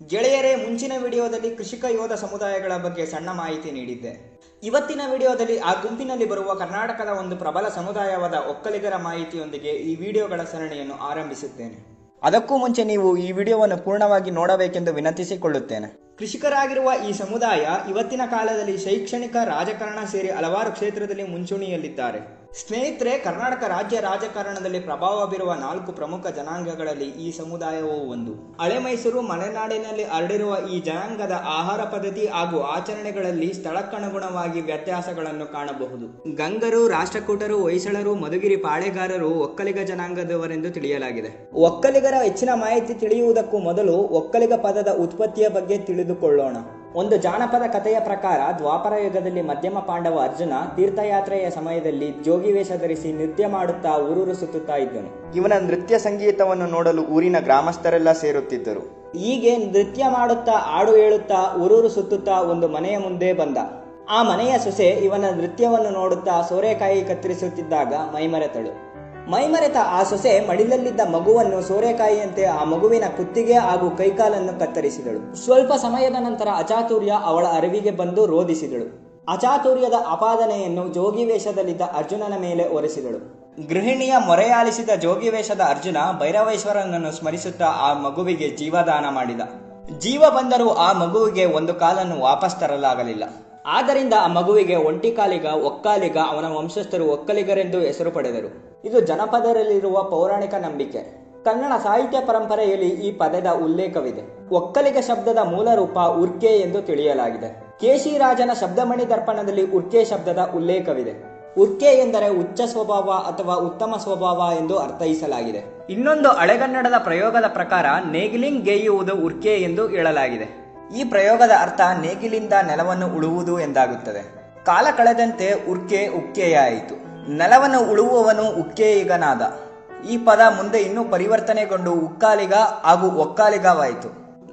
ಗೆಳೆಯರೇ, ಮುಂಚಿನ ವಿಡಿಯೋದಲ್ಲಿ ಕೃಷಿಕ ಯೋಧ ಸಮುದಾಯಗಳ ಬಗ್ಗೆ ಸಣ್ಣ ಮಾಹಿತಿ ನೀಡಿದ್ದೆ. ಇವತ್ತಿನ ವಿಡಿಯೋದಲ್ಲಿ ಆ ಗುಂಪಿನಲ್ಲಿ ಬರುವ ಕರ್ನಾಟಕದ ಒಂದು ಪ್ರಬಲ ಸಮುದಾಯವಾದ ಒಕ್ಕಲಿಗರ ಮಾಹಿತಿಯೊಂದಿಗೆ ಈ ವಿಡಿಯೋಗಳ ಸರಣಿಯನ್ನು ಆರಂಭಿಸುತ್ತೇನೆ. ಅದಕ್ಕೂ ಮುಂಚೆ ನೀವು ಈ ವಿಡಿಯೋವನ್ನು ಪೂರ್ಣವಾಗಿ ನೋಡಬೇಕೆಂದು ವಿನಂತಿಸಿಕೊಳ್ಳುತ್ತೇನೆ. ಕೃಷಿಕರಾಗಿರುವ ಈ ಸಮುದಾಯ ಇವತ್ತಿನ ಕಾಲದಲ್ಲಿ ಶೈಕ್ಷಣಿಕ, ರಾಜಕಾರಣ ಸೇರಿ ಹಲವಾರು ಕ್ಷೇತ್ರದಲ್ಲಿ ಮುಂಚೂಣಿಯಲ್ಲಿದ್ದಾರೆ. ಸ್ನೇಹಿತರೆ, ಕರ್ನಾಟಕ ರಾಜ್ಯ ರಾಜಕಾರಣದಲ್ಲಿ ಪ್ರಭಾವ ಬೀರುವ 4 ಪ್ರಮುಖ ಜನಾಂಗಗಳಲ್ಲಿ ಈ ಸಮುದಾಯವೂ ಒಂದು. ಹಳೆ ಮೈಸೂರು ಮಲೆನಾಡಿನಲ್ಲಿ ಹರಡಿರುವ ಈ ಜನಾಂಗದ ಆಹಾರ ಪದ್ಧತಿ ಹಾಗೂ ಆಚರಣೆಗಳಲ್ಲಿ ಸ್ಥಳಕ್ಕನುಗುಣವಾಗಿ ವ್ಯತ್ಯಾಸಗಳನ್ನು ಕಾಣಬಹುದು. ಗಂಗರು, ರಾಷ್ಟ್ರಕೂಟರು, ಹೊಯ್ಸಳರು, ಮಧುಗಿರಿ ಪಾಳೆಗಾರರು ಒಕ್ಕಲಿಗ ಜನಾಂಗದವರೆಂದು ತಿಳಿಯಲಾಗಿದೆ. ಒಕ್ಕಲಿಗರ ಹೆಚ್ಚಿನ ಮಾಹಿತಿ ತಿಳಿಯುವುದಕ್ಕೂ ಮೊದಲು ಒಕ್ಕಲಿಗ ಪದದ ಉತ್ಪತ್ತಿಯ ಬಗ್ಗೆ ತಿಳಿದುಕೊಳ್ಳೋಣ. ಒಂದು ಜಾನಪದ ಕಥೆಯ ಪ್ರಕಾರ ದ್ವಾಪರ ಯುಗದಲ್ಲಿ ಮಧ್ಯಮ ಪಾಂಡವ ಅರ್ಜುನ ತೀರ್ಥಯಾತ್ರೆಯ ಸಮಯದಲ್ಲಿ ಜೋಗಿ ವೇಷ ಧರಿಸಿ ನೃತ್ಯ ಮಾಡುತ್ತಾ ಊರೂರು ಸುತ್ತುತ್ತಾ ಇದ್ದನು. ಇವನ ನೃತ್ಯ ಸಂಗೀತವನ್ನು ನೋಡಲು ಊರಿನ ಗ್ರಾಮಸ್ಥರೆಲ್ಲ ಸೇರುತ್ತಿದ್ದರು. ಹೀಗೆ ನೃತ್ಯ ಮಾಡುತ್ತಾ, ಹಾಡು ಹೇಳುತ್ತಾ, ಊರೂರು ಸುತ್ತುತ್ತಾ ಒಂದು ಮನೆಯ ಮುಂದೆ ಬಂದ. ಆ ಮನೆಯ ಸೊಸೆ ಇವನ ನೃತ್ಯವನ್ನು ನೋಡುತ್ತಾ ಸೋರೆಕಾಯಿ ಕತ್ತರಿಸುತ್ತಿದ್ದಾಗ ಮೈಮರೆತ ಆ ಸೊಸೆ ಮಡಿಲಲ್ಲಿದ್ದ ಮಗುವನ್ನು ಸೋರೆಕಾಯಿಯಂತೆ ಆ ಮಗುವಿನ ಕುತ್ತಿಗೆ ಹಾಗೂ ಕೈಕಾಲನ್ನು ಕತ್ತರಿಸಿದಳು. ಸ್ವಲ್ಪ ಸಮಯದ ನಂತರ ಅಚಾತುರ್ಯ ಅವಳ ಅರಿವಿಗೆ ಬಂದು ರೋಧಿಸಿದಳು. ಅಚಾತುರ್ಯದ ಅಪಾದನೆಯನ್ನು ಜೋಗಿ ವೇಷದಲ್ಲಿದ್ದ ಅರ್ಜುನನ ಮೇಲೆ ಹೊರಿಸಿದಳು. ಗೃಹಿಣಿಯ ಮೊರೆಯಾಲಿಸಿದ ಜೋಗಿ ವೇಷದ ಅರ್ಜುನ ಭೈರವೇಶ್ವರನನ್ನು ಸ್ಮರಿಸುತ್ತಾ ಆ ಮಗುವಿಗೆ ಜೀವದಾನ ಮಾಡಿದ. ಜೀವ ಬಂದರೂ ಆ ಮಗುವಿಗೆ ಒಂದು ಕಾಲನ್ನು ವಾಪಸ್ ತರಲಾಗಲಿಲ್ಲ. ಆದ್ದರಿಂದ ಆ ಮಗುವಿಗೆ ಒಂಟಿ ಕಾಲಿಗ, ಒಕ್ಕಾಲಿಗ, ಅವನ ವಂಶಸ್ಥರು ಒಕ್ಕಲಿಗರೆಂದು ಹೆಸರು ಪಡೆದರು. ಇದು ಜನಪದರಲ್ಲಿರುವ ಪೌರಾಣಿಕ ನಂಬಿಕೆ. ಕನ್ನಡ ಸಾಹಿತ್ಯ ಪರಂಪರೆಯಲ್ಲಿ ಈ ಪದದ ಉಲ್ಲೇಖವಿದೆ. ಒಕ್ಕಲಿಗ ಶಬ್ದದ ಮೂಲ ರೂಪ ಉರ್ಕೆ ಎಂದು ತಿಳಿಯಲಾಗಿದೆ. ಕೇಶಿರಾಜನ ಶಬ್ದಮಣಿ ದರ್ಪಣದಲ್ಲಿ ಉರ್ಕೆ ಶಬ್ದದ ಉಲ್ಲೇಖವಿದೆ. ಉರ್ಕೆ ಎಂದರೆ ಉಚ್ಚ ಸ್ವಭಾವ ಅಥವಾ ಉತ್ತಮ ಸ್ವಭಾವ ಎಂದು ಅರ್ಥೈಸಲಾಗಿದೆ. ಇನ್ನೊಂದು ಹಳೆಗನ್ನಡದ ಪ್ರಯೋಗದ ಪ್ರಕಾರ ನೇಗಿಲಿಂಗ್ ಗೆಯ್ಯುವುದು ಉರ್ಕೆ ಎಂದು ಹೇಳಲಾಗಿದೆ. ಈ ಪ್ರಯೋಗದ ಅರ್ಥ ನೇಗಿಲಿಂದ ನೆಲವನ್ನು ಉಳುವುದು ಎಂದಾಗುತ್ತದೆ. ಕಾಲ ಕಳೆದಂತೆ ಉರ್ಕೆ ಉಕ್ಕೆಯಾಯಿತು. ನೆಲವನ್ನು ಉಳುವವನು ಉಕ್ಕೇಯಿಗನಾದ. ಈ ಪದ ಮುಂದೆ ಇನ್ನೂ ಪರಿವರ್ತನೆಗೊಂಡು ಉಕ್ಕಾಲಿಗ ಹಾಗೂ ಒಕ್ಕಾಲಿಗವಾಯಿತು.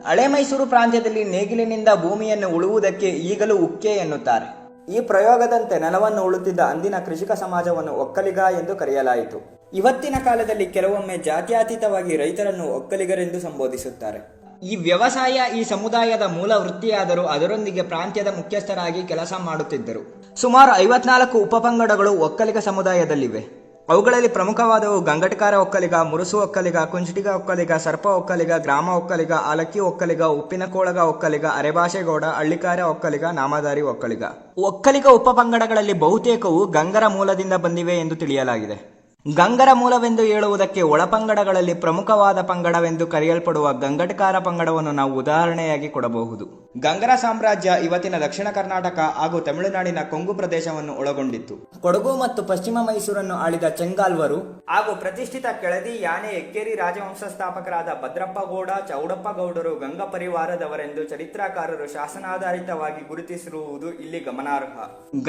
ಹಳೆ ಮೈಸೂರು ಪ್ರಾಂತ್ಯದಲ್ಲಿ ನೇಗಿಲಿನಿಂದ ಭೂಮಿಯನ್ನು ಉಳುವುದಕ್ಕೆ ಈಗಲೂ ಉಕ್ಕೆ ಎನ್ನುತ್ತಾರೆ. ಈ ಪ್ರಯೋಗದಂತೆ ನೆಲವನ್ನು ಉಳುತ್ತಿದ್ದ ಅಂದಿನ ಕೃಷಿಕ ಸಮಾಜವನ್ನು ಒಕ್ಕಲಿಗ ಎಂದು ಕರೆಯಲಾಯಿತು. ಇವತ್ತಿನ ಕಾಲದಲ್ಲಿ ಕೆಲವೊಮ್ಮೆ ಜಾತ್ಯತೀತವಾಗಿ ರೈತರನ್ನು ಒಕ್ಕಲಿಗರೆಂದು ಸಂಬೋಧಿಸುತ್ತಾರೆ. ಈ ವ್ಯವಸಾಯ ಈ ಸಮುದಾಯದ ಮೂಲ ವೃತ್ತಿಯಾದರೂ ಅದರೊಂದಿಗೆ ಪ್ರಾಂತ್ಯದ ಮುಖ್ಯಸ್ಥರಾಗಿ ಕೆಲಸ ಮಾಡುತ್ತಿದ್ದರು. ಸುಮಾರು 54 ಉಪಪಂಗಡಗಳು ಒಕ್ಕಲಿಗ ಸಮುದಾಯದಲ್ಲಿವೆ. ಅವುಗಳಲ್ಲಿ ಪ್ರಮುಖವಾದವು ಗಂಗಟಕಾರ ಒಕ್ಕಲಿಗ, ಮುರುಸು ಒಕ್ಕಲಿಗ, ಕುಂಚಿಟಿಗ ಒಕ್ಕಲಿಗ, ಸರ್ಪ ಒಕ್ಕಲಿಗ, ಗ್ರಾಮ ಒಕ್ಕಲಿಗ, ಆಲಕ್ಕಿ ಒಕ್ಕಲಿಗ, ಉಪ್ಪಿನಕೋಳಗ ಒಕ್ಕಲಿಗ, ಅರೆಭಾಷೆಗೌಡ, ಹಳ್ಳಿಕಾರ ಒಕ್ಕಲಿಗ, ನಾಮಧಾರಿ ಒಕ್ಕಲಿಗ. ಒಕ್ಕಲಿಗ ಉಪಪಂಗಡಗಳಲ್ಲಿ ಬಹುತೇಕವು ಗಂಗರ ಮೂಲದಿಂದ ಬಂದಿವೆ ಎಂದು ತಿಳಿಯಲಾಗಿದೆ. ಗಂಗರ ಮೂಲವೆಂದು ಹೇಳುವುದಕ್ಕೆ ಒಳಪಂಗಡಗಳಲ್ಲಿ ಪ್ರಮುಖವಾದ ಪಂಗಡವೆಂದು ಕರೆಯಲ್ಪಡುವ ಗಂಗಟಕಾರ ಪಂಗಡವನ್ನು ನಾವು ಉದಾಹರಣೆಯಾಗಿ ಕೊಡಬಹುದು. ಗಂಗರ ಸಾಮ್ರಾಜ್ಯ ಇವತ್ತಿನ ದಕ್ಷಿಣ ಕರ್ನಾಟಕ ಹಾಗೂ ತಮಿಳುನಾಡಿನ ಕೊಂಗು ಪ್ರದೇಶವನ್ನು ಒಳಗೊಂಡಿತ್ತು. ಕೊಡಗು ಮತ್ತು ಪಶ್ಚಿಮ ಮೈಸೂರನ್ನು ಆಳಿದ ಚೆಂಗಾಲ್ವರು ಹಾಗೂ ಪ್ರತಿಷ್ಠಿತ ಕೆಳದಿ, ಯಾನೆ, ಎಕ್ಕೇರಿ ರಾಜವಂಶ ಸ್ಥಾಪಕರಾದ ಭದ್ರಪ್ಪ ಗೌಡ, ಚೌಡಪ್ಪ ಗೌಡರು ಗಂಗ ಪರಿವಾರದವರೆಂದು ಚರಿತ್ರಕಾರರು ಶಾಸನಾಧಾರಿತವಾಗಿ ಗುರುತಿಸಿರುವುದು ಇಲ್ಲಿ ಗಮನಾರ್ಹ.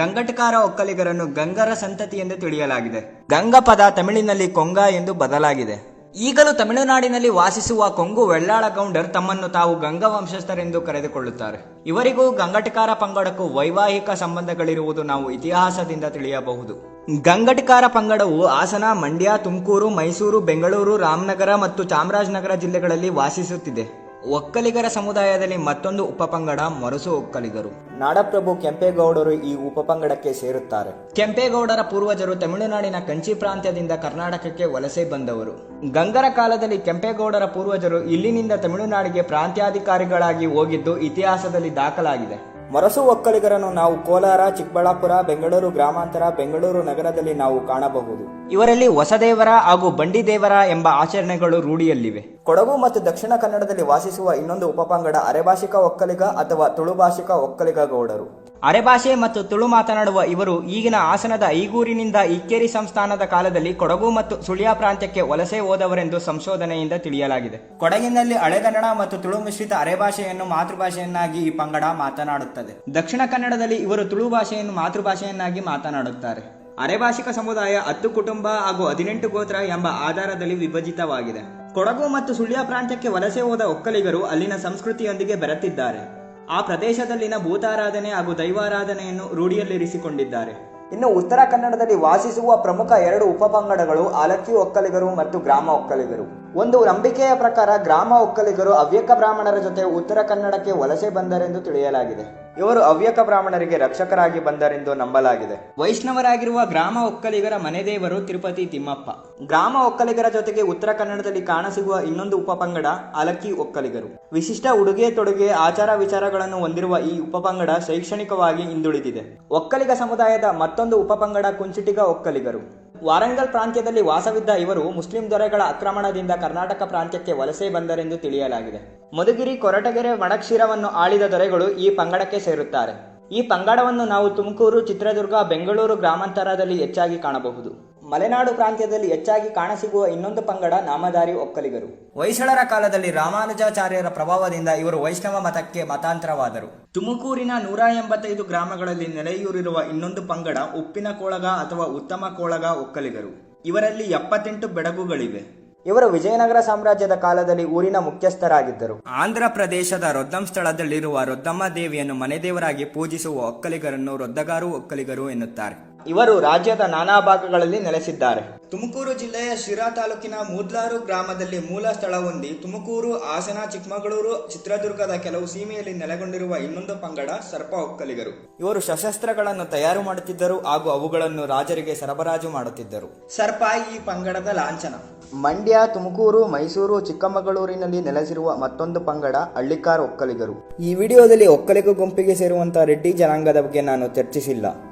ಗಂಗಟಕಾರ ಒಕ್ಕಲಿಗರನ್ನು ಗಂಗರ ಸಂತತಿ ಎಂದು ತಿಳಿಯಲಾಗಿದೆ. ಗಂಗ ಪದ ತಮಿಳಿನಲ್ಲಿ ಕೊಂಗ ಎಂದು ಬದಲಾಗಿದೆ. ಈಗಲೂ ತಮಿಳುನಾಡಿನಲ್ಲಿ ವಾಸಿಸುವ ಕೊಂಗು ವೆಳ್ಳಾಳ ಗೌಂಡರ್ ತಮ್ಮನ್ನು ತಾವು ಗಂಗ ವಂಶಸ್ಥರೆಂದು ಕರೆದುಕೊಳ್ಳುತ್ತಾರೆ. ಇವರಿಗೂ ಗಂಗಟಕಾರ ಪಂಗಡಕ್ಕೂ ವೈವಾಹಿಕ ಸಂಬಂಧಗಳಿರುವುದು ನಾವು ಇತಿಹಾಸದಿಂದ ತಿಳಿಯಬಹುದು. ಗಂಗಟಕಾರ ಪಂಗಡವು ಹಾಸನ, ಮಂಡ್ಯ, ತುಮಕೂರು, ಮೈಸೂರು, ಬೆಂಗಳೂರು, ರಾಮನಗರ ಮತ್ತು ಚಾಮರಾಜನಗರ ಜಿಲ್ಲೆಗಳಲ್ಲಿ ವಾಸಿಸುತ್ತಿದೆ. ಒಕ್ಕಲಿಗರ ಸಮುದಾಯದಲ್ಲಿ ಮತ್ತೊಂದು ಉಪಪಂಗಡ ಮೊರಸು ಒಕ್ಕಲಿಗರು. ನಾಡಪ್ರಭು ಕೆಂಪೇಗೌಡರು ಈ ಉಪಪಂಗಡಕ್ಕೆ ಸೇರುತ್ತಾರೆ. ಕೆಂಪೇಗೌಡರ ಪೂರ್ವಜರು ತಮಿಳುನಾಡಿನ ಕಂಚಿ ಪ್ರಾಂತ್ಯದಿಂದ ಕರ್ನಾಟಕಕ್ಕೆ ವಲಸೆ ಬಂದವರು. ಗಂಗರ ಕಾಲದಲ್ಲಿ ಕೆಂಪೇಗೌಡರ ಪೂರ್ವಜರು ಇಲ್ಲಿನಿಂದ ತಮಿಳುನಾಡಿಗೆ ಪ್ರಾಂತ್ಯಾಧಿಕಾರಿಗಳಾಗಿ ಹೋಗಿದ್ದು ಇತಿಹಾಸದಲ್ಲಿ ದಾಖಲಾಗಿದೆ. ಮೊರಸು ಒಕ್ಕಲಿಗರನ್ನು ನಾವು ಕೋಲಾರ, ಚಿಕ್ಕಬಳ್ಳಾಪುರ, ಬೆಂಗಳೂರು ಗ್ರಾಮಾಂತರ, ಬೆಂಗಳೂರು ನಗರದಲ್ಲಿ ನಾವು ಕಾಣಬಹುದು. ಇವರಲ್ಲಿ ಹೊಸದೇವರ ಹಾಗೂ ಬಂಡಿದೇವರ ಎಂಬ ಆಚರಣೆಗಳು ರೂಢಿಯಲ್ಲಿವೆ. ಕೊಡಗು ಮತ್ತು ದಕ್ಷಿಣ ಕನ್ನಡದಲ್ಲಿ ವಾಸಿಸುವ ಇನ್ನೊಂದು ಉಪಪಂಗಡ ಅರೆಭಾಷಿಕ ಒಕ್ಕಲಿಗ ಅಥವಾ ತುಳುಭಾಷಿಕ ಒಕ್ಕಲಿಗ ಗೌಡರು. ಅರೆಭಾಷೆ ಮತ್ತು ತುಳು ಮಾತನಾಡುವ ಇವರು ಈಗಿನ ಹಾಸನದ ಐಗೂರಿನಿಂದ ಇಕ್ಕೇರಿ ಸಂಸ್ಥಾನದ ಕಾಲದಲ್ಲಿ ಕೊಡಗು ಮತ್ತು ಸುಳ್ಯ ಪ್ರಾಂತ್ಯಕ್ಕೆ ವಲಸೆ ಹೋದವರೆಂದು ಸಂಶೋಧನೆಯಿಂದ ತಿಳಿಯಲಾಗಿದೆ. ಕೊಡಗಿನಲ್ಲಿ ಹಳೆಗನ್ನಡ ಮತ್ತು ತುಳು ಮಿಶ್ರಿತ ಅರೆಭಾಷೆಯನ್ನು ಮಾತೃಭಾಷೆಯನ್ನಾಗಿ ಈ ಪಂಗಡ ಮಾತನಾಡುತ್ತದೆ. ದಕ್ಷಿಣ ಕನ್ನಡದಲ್ಲಿ ಇವರು ತುಳು ಭಾಷೆಯನ್ನು ಮಾತೃಭಾಷೆಯನ್ನಾಗಿ ಮಾತನಾಡುತ್ತಾರೆ. ಅರೆಭಾಷಿಕ ಸಮುದಾಯ 10 ಕುಟುಂಬ ಹಾಗೂ 18 ಗೋತ್ರ ಎಂಬ ಆಧಾರದಲ್ಲಿ ವಿಭಜಿತವಾಗಿದೆ. ಕೊಡಗು ಮತ್ತು ಸುಳ್ಯ ಪ್ರಾಂತ್ಯಕ್ಕೆ ವಲಸೆ ಹೋದ ಒಕ್ಕಲಿಗರು ಅಲ್ಲಿನ ಸಂಸ್ಕೃತಿಯೊಂದಿಗೆ ಬೆರೆತಿದ್ದಾರೆ. ಆ ಪ್ರದೇಶದಲ್ಲಿನ ಭೂತಾರಾಧನೆ ಹಾಗೂ ದೈವಾರಾಧನೆಯನ್ನು ರೂಢಿಯಲ್ಲಿರಿಸಿಕೊಂಡಿದ್ದಾರೆ. ಇನ್ನು ಉತ್ತರ ಕನ್ನಡದಲ್ಲಿ ವಾಸಿಸುವ ಪ್ರಮುಖ 2 ಉಪಪಂಗಡಗಳು ಆಲಕ್ಕಿ ಒಕ್ಕಲಿಗರು ಮತ್ತು ಗ್ರಾಮ ಒಕ್ಕಲಿಗರು. ಒಂದು ನಂಬಿಕೆಯ ಪ್ರಕಾರ ಗ್ರಾಮ ಒಕ್ಕಲಿಗರು ಹವ್ಯಕ ಬ್ರಾಹ್ಮಣರ ಜೊತೆ ಉತ್ತರ ಕನ್ನಡಕ್ಕೆ ವಲಸೆ ಬಂದರೆಂದು ತಿಳಿಯಲಾಗಿದೆ. ಇವರು ಹವ್ಯಕ ಬ್ರಾಹ್ಮಣರಿಗೆ ರಕ್ಷಕರಾಗಿ ಬಂದರೆಂದು ನಂಬಲಾಗಿದೆ. ವೈಷ್ಣವರಾಗಿರುವ ಗ್ರಾಮ ಒಕ್ಕಲಿಗರ ಮನೆದೇವರು ತಿರುಪತಿ ತಿಮ್ಮಪ್ಪ. ಗ್ರಾಮ ಒಕ್ಕಲಿಗರ ಜೊತೆಗೆ ಉತ್ತರ ಕನ್ನಡದಲ್ಲಿ ಕಾಣಸಿಗುವ ಇನ್ನೊಂದು ಉಪಪಂಗಡ ಆಲಕ್ಕಿ ಒಕ್ಕಲಿಗರು. ವಿಶಿಷ್ಟ ಉಡುಗೆ ತೊಡುಗೆ ಆಚಾರ ವಿಚಾರಗಳನ್ನು ಹೊಂದಿರುವ ಈ ಉಪಪಂಗಡ ಶೈಕ್ಷಣಿಕವಾಗಿ ಹಿಂದುಳಿದಿದೆ. ಒಕ್ಕಲಿಗ ಸಮುದಾಯದ ಮತ್ತೊಂದು ಉಪಪಂಗಡ ಕುಂಚಿಟಿಗ ಒಕ್ಕಲಿಗರು. ವಾರಂಗಲ್ ಪ್ರಾಂತ್ಯದಲ್ಲಿ ವಾಸವಿದ್ದ ಇವರು ಮುಸ್ಲಿಂ ದೊರೆಗಳ ಆಕ್ರಮಣದಿಂದ ಕರ್ನಾಟಕ ಪ್ರಾಂತ್ಯಕ್ಕೆ ವಲಸೆ ಬಂದರೆಂದು ತಿಳಿಯಲಾಗಿದೆ. ಮಧುಗಿರಿ, ಕೊರಟಗೆರೆ, ಮಡಕ್ಷಿರವನ್ನು ಆಳಿದ ದೊರೆಗಳು ಈ ಪಂಗಡಕ್ಕೆ ಸೇರುತ್ತಾರೆ. ಈ ಪಂಗಡವನ್ನು ನಾವು ತುಮಕೂರು, ಚಿತ್ರದುರ್ಗ, ಬೆಂಗಳೂರು ಗ್ರಾಮಾಂತರದಲ್ಲಿ ಹೆಚ್ಚಾಗಿ ಕಾಣಬಹುದು. ಮಲೆನಾಡು ಪ್ರಾಂತ್ಯದಲ್ಲಿ ಹೆಚ್ಚಾಗಿ ಕಾಣಸಿಗುವ ಇನ್ನೊಂದು ಪಂಗಡ ನಾಮಧಾರಿ ಒಕ್ಕಲಿಗರು. ಹೊಯ್ಸಳರ ಕಾಲದಲ್ಲಿ ರಾಮಾನುಜಾಚಾರ್ಯರ ಪ್ರಭಾವದಿಂದ ಇವರು ವೈಷ್ಣವ ಮತಕ್ಕೆ ಮತಾಂತರವಾದರು. ತುಮಕೂರಿನ 185 ಗ್ರಾಮಗಳಲ್ಲಿ ನೆಲೆಯೂರಿರುವ ಇನ್ನೊಂದು ಪಂಗಡ ಉಪ್ಪಿನ ಕೋಳಗ ಅಥವಾ ಉತ್ತಮ ಕೋಳಗ ಒಕ್ಕಲಿಗರು. ಇವರಲ್ಲಿ 78 ಬೆಡಗುಗಳಿವೆ. ಇವರು ವಿಜಯನಗರ ಸಾಮ್ರಾಜ್ಯದ ಕಾಲದಲ್ಲಿ ಊರಿನ ಮುಖ್ಯಸ್ಥರಾಗಿದ್ದರು. ಆಂಧ್ರ ಪ್ರದೇಶದ ರೊದ್ದಂ ಸ್ಥಳದಲ್ಲಿರುವ ರೊದ್ದಮ್ಮ ದೇವಿಯನ್ನು ಮನೆದೇವರಾಗಿ ಪೂಜಿಸುವ ಒಕ್ಕಲಿಗರನ್ನು ರೊದ್ದಗಾರು ಒಕ್ಕಲಿಗರು ಎನ್ನುತ್ತಾರೆ. ಇವರು ರಾಜ್ಯದ ನಾನಾ ಭಾಗಗಳಲ್ಲಿ ನೆಲೆಸಿದ್ದಾರೆ. ತುಮಕೂರು ಜಿಲ್ಲೆಯ ಶಿರಾ ತಾಲೂಕಿನ ಮೂದ್ಲಾರು ಗ್ರಾಮದಲ್ಲಿ ಮೂಲ ಸ್ಥಳ ಹೊಂದಿ ತುಮಕೂರು, ಹಾಸನ, ಚಿಕ್ಕಮಗಳೂರು, ಚಿತ್ರದುರ್ಗದ ಕೆಲವು ಸೀಮೆಯಲ್ಲಿ ನೆಲೆಗೊಂಡಿರುವ ಇನ್ನೊಂದು ಪಂಗಡ ಸರ್ಪ ಒಕ್ಕಲಿಗರು. ಇವರು ಶಸ್ತ್ರಾಸ್ತ್ರಗಳನ್ನು ತಯಾರು ಮಾಡುತ್ತಿದ್ದರು ಹಾಗೂ ಅವುಗಳನ್ನು ರಾಜರಿಗೆ ಸರಬರಾಜು ಮಾಡುತ್ತಿದ್ದರು. ಸರ್ಪ ಈ ಪಂಗಡದ ಲಾಂಛನ. ಮಂಡ್ಯ, ತುಮಕೂರು, ಮೈಸೂರು, ಚಿಕ್ಕಮಗಳೂರಿನಲ್ಲಿ ನೆಲೆಸಿರುವ ಮತ್ತೊಂದು ಪಂಗಡ ಹಳ್ಳಿಕಾರ್ ಒಕ್ಕಲಿಗರು. ಈ ವಿಡಿಯೋದಲ್ಲಿ ಒಕ್ಕಲಿಗ ಗುಂಪಿಗೆ ಸೇರುವಂತಹ ರೆಡ್ಡಿ ಜನಾಂಗದ ಬಗ್ಗೆ ನಾನು ಚರ್ಚಿಸಿಲ್ಲ.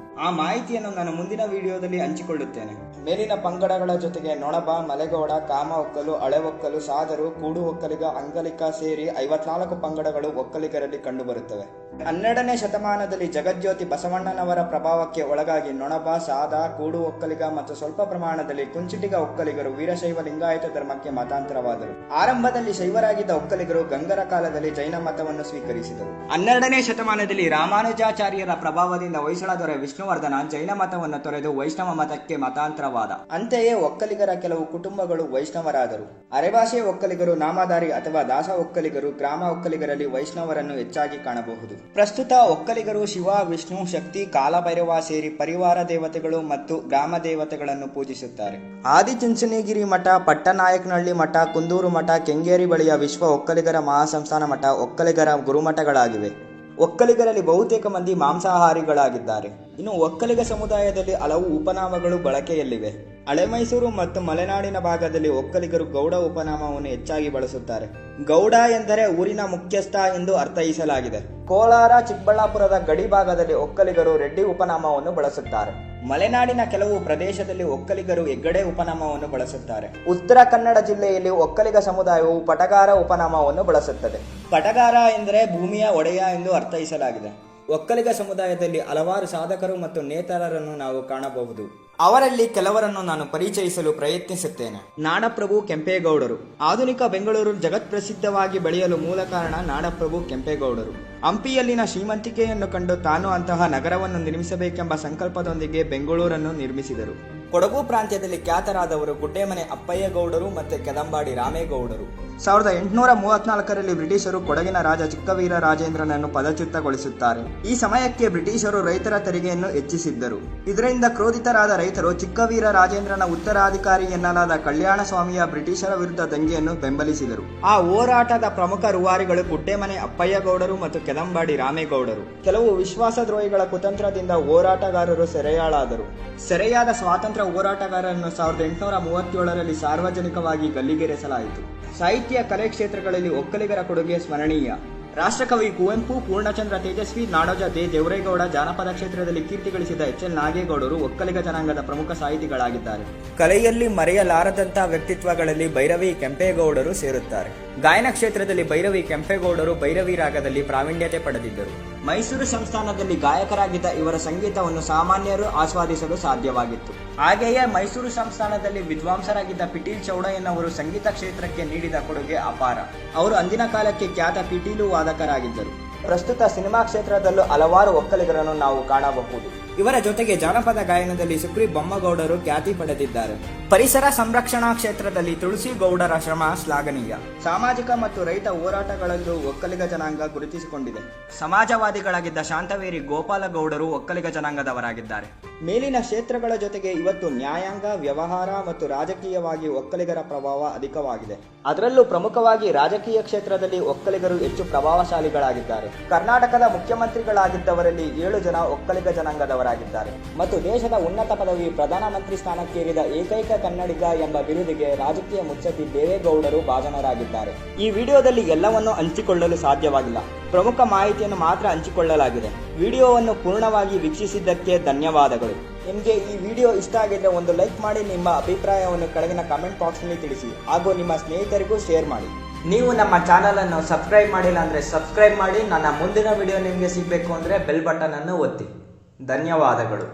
ಆ ಮಾಹಿತಿಯನ್ನು ನಾನು ಮುಂದಿನ ವಿಡಿಯೋದಲ್ಲಿ ಹಂಚಿಕೊಳ್ಳುತ್ತೇನೆ. ಮೇಲಿನ ಪಂಗಡಗಳ ಜೊತೆಗೆ ನೊಣಬ, ಮಲೆಗೌಡ, ಕಾಮ ಒಕ್ಕಲು, ಹಳೆ ಒಕ್ಕಲು, ಸಾದರು, ಕೂಡು ಒಕ್ಕಲಿಗ, ಅಂಗಲಿಕ ಸೇರಿ 54 ಪಂಗಡಗಳು ಒಕ್ಕಲಿಗರಲ್ಲಿ ಕಂಡುಬರುತ್ತವೆ. 12ನೇ ಶತಮಾನದಲ್ಲಿ ಜಗಜ್ಯೋತಿ ಬಸವಣ್ಣನವರ ಪ್ರಭಾವಕ್ಕೆ ಒಳಗಾಗಿ ನೊಣಬ, ಸಾದ, ಕೂಡು ಒಕ್ಕಲಿಗ ಮತ್ತು ಸ್ವಲ್ಪ ಪ್ರಮಾಣದಲ್ಲಿ ಕುಂಚಿಟಿಗ ಒಕ್ಕಲಿಗರು ವೀರಶೈವ ಲಿಂಗಾಯತ ಧರ್ಮಕ್ಕೆ ಮತಾಂತರವಾದರು. ಆರಂಭದಲ್ಲಿ ಶೈವರಾಗಿದ್ದ ಒಕ್ಕಲಿಗರು ಗಂಗರ ಕಾಲದಲ್ಲಿ ಜೈನ ಮತವನ್ನು ಸ್ವೀಕರಿಸಿದರು. 12ನೇ ಶತಮಾನದಲ್ಲಿ ರಾಮಾನುಜಾಚಾರ್ಯರ ಪ್ರಭಾವದಿಂದ ಹೊಯ್ಸಳ ದೊರೆ ವಿಷ್ಣುವರ್ಧನ ಜೈನ ಮತವನ್ನು ತೊರೆದು ವೈಷ್ಣವ ಮತಕ್ಕೆ ಮತಾಂತರವಾದ. ಅಂತೆಯೇ ಒಕ್ಕಲಿಗರ ಕೆಲವು ಕುಟುಂಬಗಳು ವೈಷ್ಣವರಾದರು. ಅರೆಭಾಷೆ ಒಕ್ಕಲಿಗರು, ನಾಮಧಾರಿ ಅಥವಾ ದಾಸ ಒಕ್ಕಲಿಗರು, ಗ್ರಾಮ ಒಕ್ಕಲಿಗರಲ್ಲಿ ವೈಷ್ಣವರನ್ನು ಹೆಚ್ಚಾಗಿ ಕಾಣಬಹುದು. ಪ್ರಸ್ತುತ ಒಕ್ಕಲಿಗರು ಶಿವ, ವಿಷ್ಣು, ಶಕ್ತಿ, ಕಾಲಭೈರವ ಸೇರಿ ಪರಿವಾರ ದೇವತೆಗಳು ಮತ್ತು ಗ್ರಾಮ ದೇವತೆಗಳನ್ನು ಪೂಜಿಸುತ್ತಾರೆ. ಆದಿಚುಂಚನಗಿರಿ ಮಠ, ಪಟ್ಟನಾಯಕನಹಳ್ಳಿ ಮಠ, ಕುಂದೂರು ಮಠ, ಕೆಂಗೇರಿ ಬಳಿಯ ವಿಶ್ವ ಒಕ್ಕಲಿಗರ ಮಹಾಸಂಸ್ಥಾನ ಮಠ ಒಕ್ಕಲಿಗರ ಗುರುಮಠಗಳಾಗಿವೆ. ಒಕ್ಕಲಿಗರಲ್ಲಿ ಬಹುತೇಕ ಮಂದಿ ಮಾಂಸಾಹಾರಿಗಳಾಗಿದ್ದಾರೆ. ಇನ್ನು ಒಕ್ಕಲಿಗ ಸಮುದಾಯದಲ್ಲಿ ಹಲವು ಉಪನಾಮಗಳು ಬಳಕೆಯಲ್ಲಿವೆ. ಹಳೆ ಮೈಸೂರು ಮತ್ತು ಮಲೆನಾಡಿನ ಭಾಗದಲ್ಲಿ ಒಕ್ಕಲಿಗರು ಗೌಡ ಉಪನಾಮವನ್ನು ಹೆಚ್ಚಾಗಿ ಬಳಸುತ್ತಾರೆ. ಗೌಡ ಎಂದರೆ ಊರಿನ ಮುಖ್ಯಸ್ಥ ಎಂದು ಅರ್ಥೈಸಲಾಗಿದೆ. ಕೋಲಾರ, ಚಿಕ್ಕಬಳ್ಳಾಪುರದ ಗಡಿ ಭಾಗದಲ್ಲಿ ಒಕ್ಕಲಿಗರು ರೆಡ್ಡಿ ಉಪನಾಮವನ್ನು ಬಳಸುತ್ತಾರೆ. ಮಲೆನಾಡಿನ ಕೆಲವು ಪ್ರದೇಶದಲ್ಲಿ ಒಕ್ಕಲಿಗರು ಹೆಗ್ಗಡೆ ಉಪನಾಮವನ್ನು ಬಳಸುತ್ತಾರೆ. ಉತ್ತರ ಕನ್ನಡ ಜಿಲ್ಲೆಯಲ್ಲಿ ಒಕ್ಕಲಿಗ ಸಮುದಾಯವು ಪಟಗಾರ ಉಪನಾಮವನ್ನು ಬಳಸುತ್ತದೆ. ಪಟಗಾರ ಎಂದರೆ ಭೂಮಿಯ ಒಡೆಯ ಎಂದು ಅರ್ಥೈಸಲಾಗಿದೆ. ಒಕ್ಕಲಿಗ ಸಮುದಾಯದಲ್ಲಿ ಹಲವಾರು ಸಾಧಕರು ಮತ್ತು ನೇತಾರರನ್ನು ನಾವು ಕಾಣಬಹುದು. ಅವರಲ್ಲಿ ಕೆಲವರನ್ನು ನಾನು ಪರಿಚಯಿಸಲು ಪ್ರಯತ್ನಿಸುತ್ತೇನೆ. ನಾಡಪ್ರಭು ಕೆಂಪೇಗೌಡರು. ಆಧುನಿಕ ಬೆಂಗಳೂರು ಜಗತ್ಪ್ರಸಿದ್ಧವಾಗಿ ಬೆಳೆಯಲು ಮೂಲ ಕಾರಣ ನಾಡಪ್ರಭು ಕೆಂಪೇಗೌಡರು. ಹಂಪಿಯಲ್ಲಿನ ಶ್ರೀಮಂತಿಕೆಯನ್ನು ಕಂಡು ತಾನು ಅಂತಹ ನಗರವನ್ನು ನಿರ್ಮಿಸಬೇಕೆಂಬ ಸಂಕಲ್ಪದೊಂದಿಗೆ ಬೆಂಗಳೂರನ್ನು ನಿರ್ಮಿಸಿದರು. ಕೊಡಗು ಪ್ರಾಂತ್ಯದಲ್ಲಿ ಖ್ಯಾತರಾದವರು ಗುಡ್ಡೆಮನೆ ಅಪ್ಪಯ್ಯಗೌಡರು ಮತ್ತು ಕೆದಂಬಾಡಿ ರಾಮೇಗೌಡರು. 1834ರಲ್ಲಿ ಬ್ರಿಟಿಷರು ಕೊಡಗಿನ ರಾಜ ಚಿಕ್ಕವೀರ ರಾಜೇಂದ್ರನನ್ನು ಪದಚ್ಯುತಗೊಳಿಸುತ್ತಾರೆ. ಈ ಸಮಯಕ್ಕೆ ಬ್ರಿಟಿಷರು ರೈತರ ತೆರಿಗೆಯನ್ನು ಹೆಚ್ಚಿಸಿದ್ದರು. ಇದರಿಂದ ಕ್ರೋಧಿತರಾದ ರೈತರು ಚಿಕ್ಕವೀರ ರಾಜೇಂದ್ರನ ಉತ್ತರಾಧಿಕಾರಿ ಎನ್ನಲಾದ ಕಲ್ಯಾಣ ಸ್ವಾಮಿಯ ಬ್ರಿಟಿಷರ ವಿರುದ್ಧ ದಂಗೆಯನ್ನು ಬೆಂಬಲಿಸಿದರು. ಆ ಹೋರಾಟದ ಪ್ರಮುಖ ರೂವಾರಿಗಳು ಗುಡ್ಡೆಮನೆ ಅಪ್ಪಯ್ಯಗೌಡರು ಮತ್ತು ಕೆದಂಬಾಡಿ ರಾಮೇಗೌಡರು. ಕೆಲವು ವಿಶ್ವಾಸದ್ರೋಹಿಗಳ ಕುತಂತ್ರದಿಂದ ಹೋರಾಟಗಾರರು ಸೆರೆಯಾಳಾದರು. ಸೆರೆಯಾದ ಸ್ವಾತಂತ್ರ್ಯ ಹೋರಾಟಗಾರರನ್ನು 1837ರಲ್ಲಿ ಸಾರ್ವಜನಿಕವಾಗಿ ಗಲ್ಲಿಗೇರಿಸಲಾಯಿತು. ಸಾಹಿತ್ಯ, ಕಲೆ ಕ್ಷೇತ್ರಗಳಲ್ಲಿ ಒಕ್ಕಲಿಗರ ಕೊಡುಗೆ ಸ್ಮರಣೀಯ. ರಾಷ್ಟ್ರಕವಿ ಕುವೆಂಪು, ಪೂರ್ಣಚಂದ್ರ ತೇಜಸ್ವಿ, ನಾಡೋಜ ದೇ. ದೇವರೇಗೌಡ, ಜಾನಪದ ಕ್ಷೇತ್ರದಲ್ಲಿ ಕೀರ್ತಿ ಗಳಿಸಿದ HL ನಾಗೇಗೌಡರು ಒಕ್ಕಲಿಗ ಜನಾಂಗದ ಪ್ರಮುಖ ಸಾಹಿತಿಗಳಾಗಿದ್ದಾರೆ. ಕಲೆಯಲ್ಲಿ ಮರೆಯಲಾರದಂತಹ ವ್ಯಕ್ತಿತ್ವಗಳಲ್ಲಿ ಭೈರವಿ ಕೆಂಪೇಗೌಡರು ಸೇರುತ್ತಾರೆ. ಗಾಯನ ಕ್ಷೇತ್ರದಲ್ಲಿ ಭೈರವಿ ಕೆಂಪೇಗೌಡರು ಭೈರವಿ ರಾಗದಲ್ಲಿ ಪ್ರಾವೀಣ್ಯತೆ ಪಡೆದಿದ್ದರು. ಮೈಸೂರು ಸಂಸ್ಥಾನದಲ್ಲಿ ಗಾಯಕರಾಗಿದ್ದ ಇವರ ಸಂಗೀತವನ್ನು ಸಾಮಾನ್ಯರು ಆಸ್ವಾದಿಸಲು ಸಾಧ್ಯವಾಗಿತ್ತು. ಹಾಗೆಯೇ ಮೈಸೂರು ಸಂಸ್ಥಾನದಲ್ಲಿ ವಿದ್ವಾಂಸರಾಗಿದ್ದ ಪಿಟೀಲ್ ಚೌಡಯ್ಯನವರು ಸಂಗೀತ ಕ್ಷೇತ್ರಕ್ಕೆ ನೀಡಿದ ಕೊಡುಗೆ ಅಪಾರ. ಅವರು ಅಂದಿನ ಕಾಲಕ್ಕೆ ಖ್ಯಾತ ಪಿಟೀಲು ವಾದಕರಾಗಿದ್ದರು. ಪ್ರಸ್ತುತ ಸಿನಿಮಾ ಕ್ಷೇತ್ರದಲ್ಲೂ ಹಲವಾರು ಒಕ್ಕಲಿಗರನ್ನು ನಾವು ಕಾಣಬಹುದು. ಇವರ ಜೊತೆಗೆ ಜಾನಪದ ಗಾಯನದಲ್ಲಿ ಸುಗ್ರಿ ಬೊಮ್ಮಗೌಡರು ಖ್ಯಾತಿ ಪಡೆದಿದ್ದಾರೆ. ಪರಿಸರ ಸಂರಕ್ಷಣಾ ಕ್ಷೇತ್ರದಲ್ಲಿ ತುಳಸಿ ಗೌಡರ ಶ್ರಮ ಶ್ಲಾಘನೀಯ. ಸಾಮಾಜಿಕ ಮತ್ತು ರೈತ ಹೋರಾಟಗಳಲ್ಲೂ ಒಕ್ಕಲಿಗ ಜನಾಂಗ ಗುರುತಿಸಿಕೊಂಡಿದೆ. ಸಮಾಜವಾದಿಗಳಾಗಿದ್ದ ಶಾಂತವೇರಿ ಗೋಪಾಲಗೌಡರು ಒಕ್ಕಲಿಗ ಜನಾಂಗದವರಾಗಿದ್ದಾರೆ. ಮೇಲಿನ ಕ್ಷೇತ್ರಗಳ ಜೊತೆಗೆ ಇವತ್ತು ನ್ಯಾಯಾಂಗ, ವ್ಯವಹಾರ ಮತ್ತು ರಾಜಕೀಯವಾಗಿ ಒಕ್ಕಲಿಗರ ಪ್ರಭಾವ ಅಧಿಕವಾಗಿದೆ. ಅದರಲ್ಲೂ ಪ್ರಮುಖವಾಗಿ ರಾಜಕೀಯ ಕ್ಷೇತ್ರದಲ್ಲಿ ಒಕ್ಕಲಿಗರು ಹೆಚ್ಚು ಪ್ರಭಾವಶಾಲಿಗಳಾಗಿದ್ದಾರೆ. ಕರ್ನಾಟಕದ ಮುಖ್ಯಮಂತ್ರಿಗಳಾಗಿದ್ದವರಲ್ಲಿ 7 ಜನ ಒಕ್ಕಲಿಗ ಜನಾಂಗದವರಾಗಿದ್ದಾರೆ ಮತ್ತು ದೇಶದ ಉನ್ನತ ಪದವಿ ಪ್ರಧಾನಮಂತ್ರಿ ಸ್ಥಾನಕ್ಕೇರಿದ ಏಕೈಕ ಕನ್ನಡಿಗ ಎಂಬ ಬಿರುದಿಗೆ ರಾಜಕೀಯ ಮುತ್ಸದ್ದಿ ದೇವೇಗೌಡರು ಭಾಜನರಾಗಿದ್ದಾರೆ. ಈ ವಿಡಿಯೋದಲ್ಲಿ ಎಲ್ಲವನ್ನೂ ಹಂಚಿಕೊಳ್ಳಲು ಸಾಧ್ಯವಾಗಿಲ್ಲ. ಪ್ರಮುಖ ಮಾಹಿತಿಯನ್ನು ಮಾತ್ರ ಹಂಚಿಕೊಳ್ಳಲಾಗಿದೆ. ವಿಡಿಯೋವನ್ನು ಪೂರ್ಣವಾಗಿ ವೀಕ್ಷಿಸಿದ್ದಕ್ಕೆ ಧನ್ಯವಾದಗಳು. ನಿಮಗೆ ಈ ವಿಡಿಯೋ ಇಷ್ಟ ಆಗಿದ್ರೆ ಒಂದು ಲೈಕ್ ಮಾಡಿ, ನಿಮ್ಮ ಅಭಿಪ್ರಾಯವನ್ನು ಕೆಳಗಿನ ಕಮೆಂಟ್ ಬಾಕ್ಸ್ನಲ್ಲಿ ತಿಳಿಸಿ ಹಾಗೂ ನಿಮ್ಮ ಸ್ನೇಹಿತರಿಗೂ ಶೇರ್ ಮಾಡಿ. ನೀವು ನಮ್ಮ ಚಾನಲ್ ಅನ್ನು ಸಬ್ಸ್ಕ್ರೈಬ್ ಮಾಡಿಲ್ಲ ಅಂದರೆ ಸಬ್ಸ್ಕ್ರೈಬ್ ಮಾಡಿ. ನನ್ನ ಮುಂದಿನ ವಿಡಿಯೋ ನಿಮಗೆ ಸಿಗಬೇಕು ಅಂದರೆ ಬೆಲ್ ಬಟನ್ ಅನ್ನು ಒತ್ತಿ. ಧನ್ಯವಾದಗಳು.